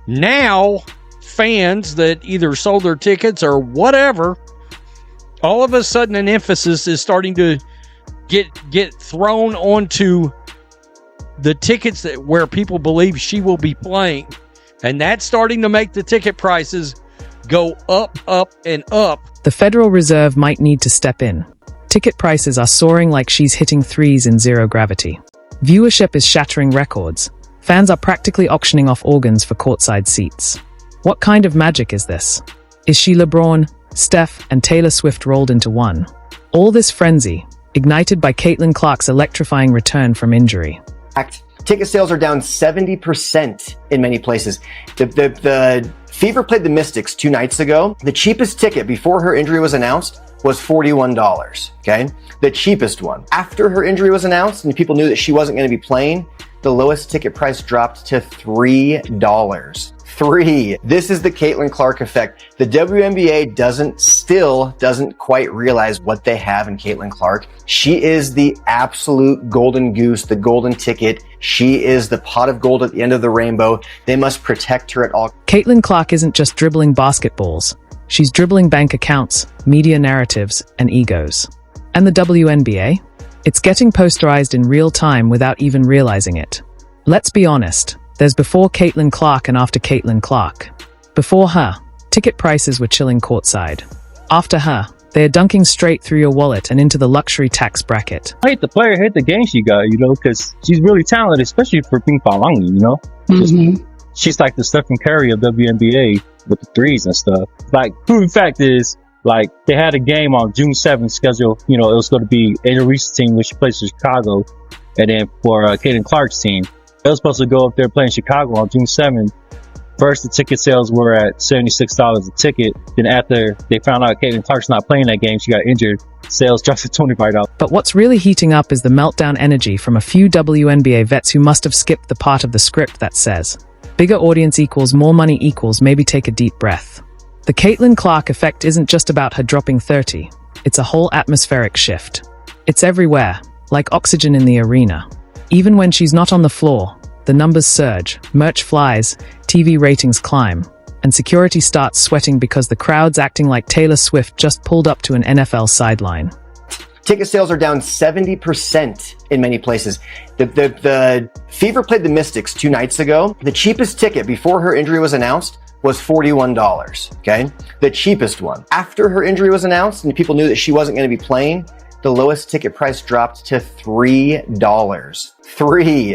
Now, fans that either sold their tickets or whatever, all of a sudden an emphasis is starting to get thrown onto the tickets where people believe she will be playing. And that's starting to make the ticket prices go up, up, and up. The Federal Reserve might need to step in. Ticket prices are soaring like she's hitting threes in zero gravity. Viewership is shattering records. Fans are practically auctioning off organs for courtside seats. What kind of magic is this? Is she LeBron, Steph, and Taylor Swift rolled into one? All this frenzy, ignited by Caitlin Clark's electrifying return from injury. Ticket sales are down 70% in many places. The Fever played the Mystics 2 nights ago. The cheapest ticket before her injury was announced was $41, okay? The cheapest one. After her injury was announced and people knew that she wasn't going to be playing, the lowest ticket price dropped to $3. This is the Caitlin Clark effect. The WNBA doesn't quite realize what they have in Caitlin Clark. She is the absolute golden goose, the golden ticket. She is the pot of gold at the end of the rainbow. They must protect her at all. Caitlin Clark isn't just dribbling basketballs. She's dribbling bank accounts, media narratives, and egos. And the WNBA? It's getting posterized in real time without even realizing it. Let's be honest. There's before Caitlin Clark and after Caitlin Clark. Before her, ticket prices were chilling courtside. After her, they are dunking straight through your wallet and into the luxury tax bracket. I hate the player, hate the game she got, because she's really talented, especially for being Palangi, She's like the Stephen Curry of WNBA with the threes and stuff. Like, proven fact is, they had a game on June 7th scheduled, it was going to be Angel Reese's team, which she plays for Chicago, and then for Caitlin Clark's team. They were supposed to go up there playing Chicago on June 7th. First, the ticket sales were at $76 a ticket. Then after they found out Caitlin Clark's not playing that game, she got injured, sales dropped to $25. But what's really heating up is the meltdown energy from a few WNBA vets who must have skipped the part of the script that says, bigger audience equals more money equals maybe take a deep breath. The Caitlin Clark effect isn't just about her dropping 30. It's a whole atmospheric shift. It's everywhere, like oxygen in the arena. Even when she's not on the floor, the numbers surge, merch flies, TV ratings climb, and security starts sweating because the crowd's acting like Taylor Swift just pulled up to an NFL sideline. Ticket sales are down 70% in many places. The Fever played the Mystics 2 nights ago. The cheapest ticket before her injury was announced was $41, okay? The cheapest one. After her injury was announced and people knew that she wasn't going to be playing, the lowest ticket price dropped to $3.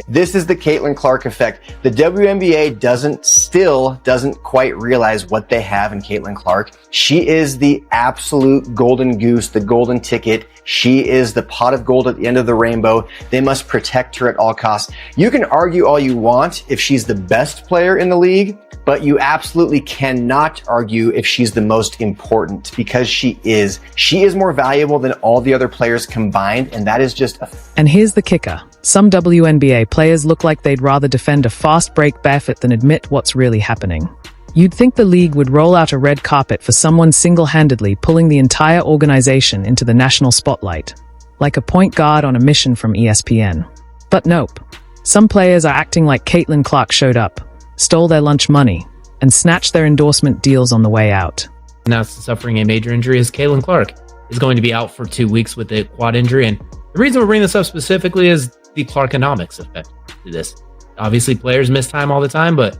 This is the Caitlin Clark effect. The WNBA doesn't quite realize what they have in Caitlin Clark. She is the absolute golden goose, the golden ticket. She is the pot of gold at the end of the rainbow. They must protect her at all costs. You can argue all you want if she's the best player in the league, but you absolutely cannot argue if she's the most important, because she is. She is more valuable than all the other players combined, and that is just a... And here's the kicker. Some WNBA players look like they'd rather defend a fast break barefoot than admit what's really happening. You'd think the league would roll out a red carpet for someone single-handedly pulling the entire organization into the national spotlight, like a point guard on a mission from ESPN. But nope. Some players are acting like Caitlin Clark showed up, stole their lunch money, and snatched their endorsement deals on the way out. Now suffering a major injury is Caitlin Clark is going to be out for 2 weeks with a quad injury. And the reason we're bringing this up specifically is the Clarkomics effect to this. Obviously, players miss time all the time, but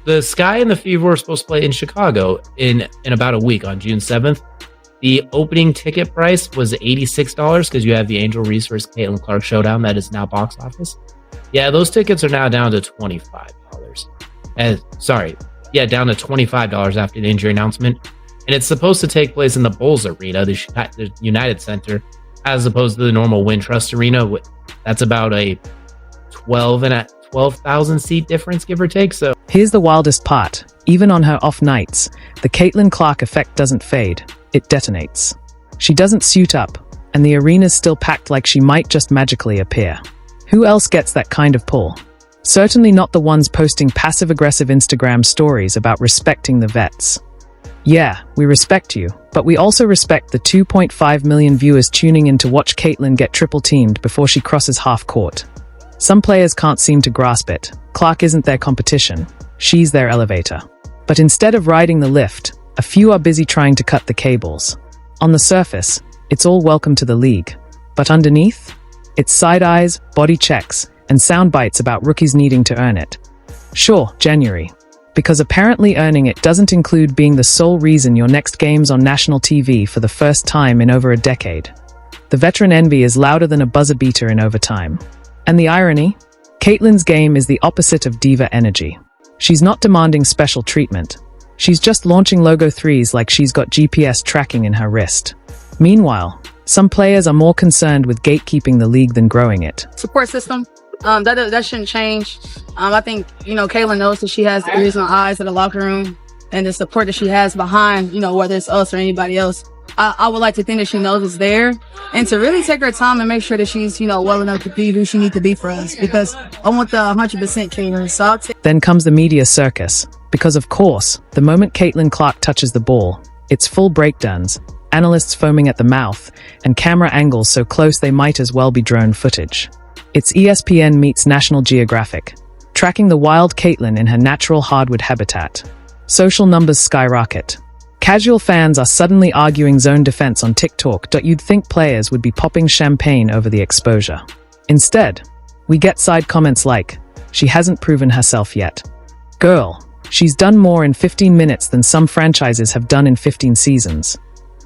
the Sky and the Fever were supposed to play in Chicago in about a week on June 7th. The opening ticket price was $86 because you have the Angel Reese vs. Caitlin Clark showdown that is now box office. Yeah, those tickets are now down to $25. Down to $25 after the injury announcement. And it's supposed to take place in the Bulls Arena, the United Center, as opposed to the normal Wintrust Arena. That's about a 12,000 seat difference, give or take. So here's the wildest part. Even on her off nights, the Caitlin Clark effect doesn't fade. It detonates. She doesn't suit up, and the arena's still packed like she might just magically appear. Who else gets that kind of pull? Certainly not the ones posting passive-aggressive Instagram stories about respecting the vets. Yeah, we respect you, but we also respect the 2.5 million viewers tuning in to watch Caitlin get triple-teamed before she crosses half court. Some players can't seem to grasp it. Clark isn't their competition. she's their elevator. But instead of riding the lift, a few are busy trying to cut the cables. On the surface, it's all welcome to the league. But underneath, it's side eyes, body checks, and sound bites about rookies needing to earn it. Sure, January. Because apparently earning it doesn't include being the sole reason your next game's on national TV for the first time in over a decade. The veteran envy is louder than a buzzer beater in overtime. And the irony? Caitlyn's game is the opposite of diva energy. She's not demanding special treatment. She's just launching logo threes like she's got GPS tracking in her wrist. Meanwhile, some players are more concerned with gatekeeping the league than growing it. Support system, that shouldn't change. I think, Caitlyn knows that she has the ears and eyes in the locker room, and the support that she has behind, whether it's us or anybody else. I would like to think that she knows it's there, and to really take her time and make sure that she's, well enough to be who she needs to be for us, because I want the 100% Caitlyn. So Then comes the media circus, because of course, the moment Caitlyn Clark touches the ball, it's full breakdowns, analysts foaming at the mouth, and camera angles so close they might as well be drone footage. It's ESPN meets National Geographic, tracking the wild Caitlyn in her natural hardwood habitat. Social numbers skyrocket. Casual fans are suddenly arguing zone defense on TikTok. You'd think players would be popping champagne over the exposure. Instead, we get side comments like, she hasn't proven herself yet. Girl, she's done more in 15 minutes than some franchises have done in 15 seasons.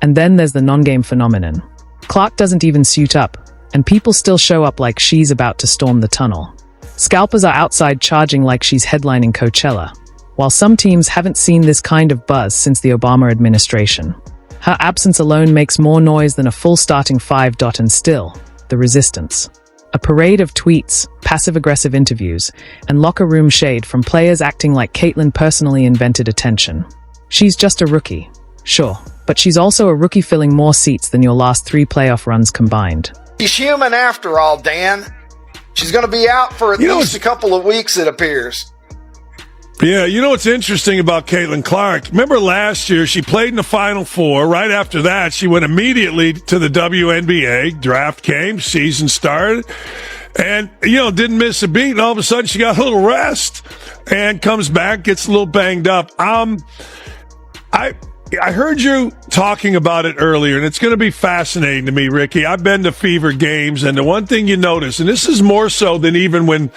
And then there's the non-game phenomenon. Clark doesn't even suit up, and people still show up like she's about to storm the tunnel. Scalpers are outside charging like she's headlining Coachella, while some teams haven't seen this kind of buzz since the Obama administration. Her absence alone makes more noise than a full starting five. And still, the resistance. A parade of tweets, passive-aggressive interviews, and locker room shade from players acting like Caitlyn personally invented attention. She's just a rookie, sure, but she's also a rookie filling more seats than your last 3 playoff runs combined. She's human after all, Dan. She's going to be out for at least a couple of weeks, it appears. Yeah, what's interesting about Caitlyn Clark? Remember last year, she played in the Final Four. Right after that, she went immediately to the WNBA. Draft came, season started, and, didn't miss a beat. And all of a sudden, she got a little rest and comes back, gets a little banged up. I heard you talking about it earlier, and it's going to be fascinating to me, Ricky. I've been to Fever games, and the one thing you notice, and this is more so than even when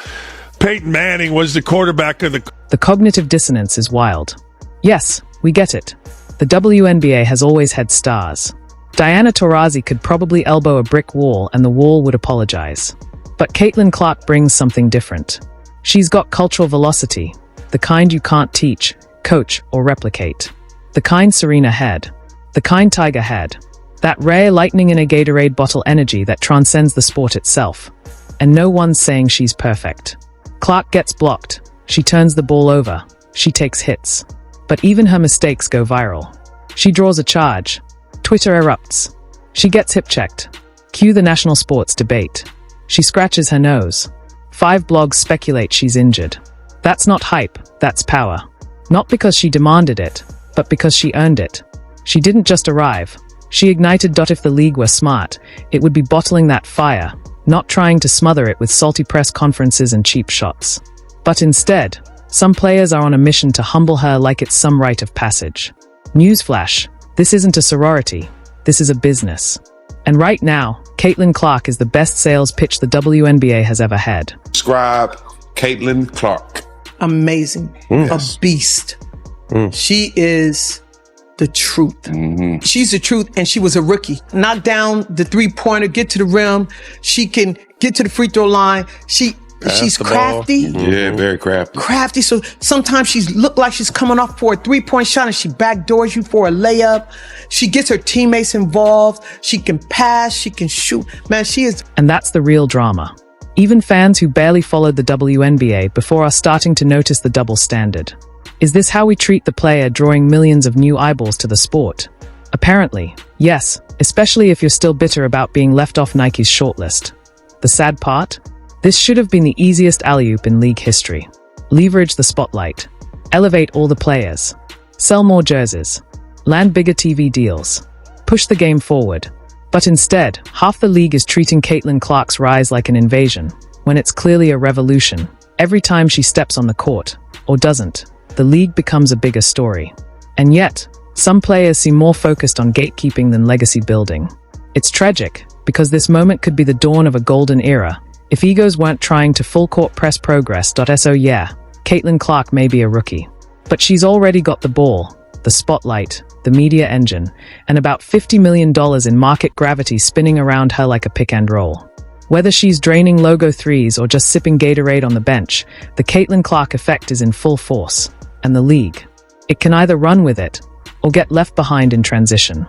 Peyton Manning was the quarterback of The cognitive dissonance is wild. Yes, we get it. The WNBA has always had stars. Diana Taurasi could probably elbow a brick wall and the wall would apologize. But Caitlyn Clark brings something different. She's got cultural velocity, the kind you can't teach, coach, or replicate. The kind Serena had. The kind Tiger had. That rare lightning in a Gatorade bottle energy that transcends the sport itself. And no one's saying she's perfect. Clark gets blocked. She turns the ball over. She takes hits. But even her mistakes go viral. She draws a charge. Twitter erupts. She gets hip-checked. Cue the national sports debate. She scratches her nose. 5 blogs speculate she's injured. That's not hype, that's power. Not because she demanded it, but because she earned it. She didn't just arrive. She ignited. If the league were smart, it would be bottling that fire, not trying to smother it with salty press conferences and cheap shots. But instead, some players are on a mission to humble her like it's some rite of passage. Newsflash, this isn't a sorority, this is a business. And right now, Caitlyn Clark is the best sales pitch the WNBA has ever had. Describe Caitlyn Clark. Amazing. Yes. A beast. She is the truth. She's the truth, and she was a rookie. Knock down the three-pointer, get to the rim. She can get to the free throw line. She's crafty. Yeah, very crafty. Crafty. So sometimes she's look like she's coming off for a three-point shot and she backdoors you for a layup. She gets her teammates involved. She can pass. She can shoot. Man, she is. And that's the real drama. Even fans who barely followed the WNBA before are starting to notice the double standard. Is this how we treat the player drawing millions of new eyeballs to the sport? Apparently, yes, especially if you're still bitter about being left off Nike's shortlist. The sad part? This should have been the easiest alley-oop in league history. Leverage the spotlight. Elevate all the players. Sell more jerseys. Land bigger TV deals. Push the game forward. But instead, half the league is treating Caitlyn Clark's rise like an invasion, when it's clearly a revolution. Every time she steps on the court, or doesn't, the league becomes a bigger story. And yet, some players seem more focused on gatekeeping than legacy building. It's tragic, because this moment could be the dawn of a golden era. If egos weren't trying to full-court press progress. So yeah, Caitlin Clark may be a rookie. But she's already got the ball, the spotlight, the media engine, and about $50 million in market gravity spinning around her like a pick and roll. Whether she's draining logo threes or just sipping Gatorade on the bench, the Caitlin Clark effect is in full force. And the league, it can either run with it or get left behind in transition.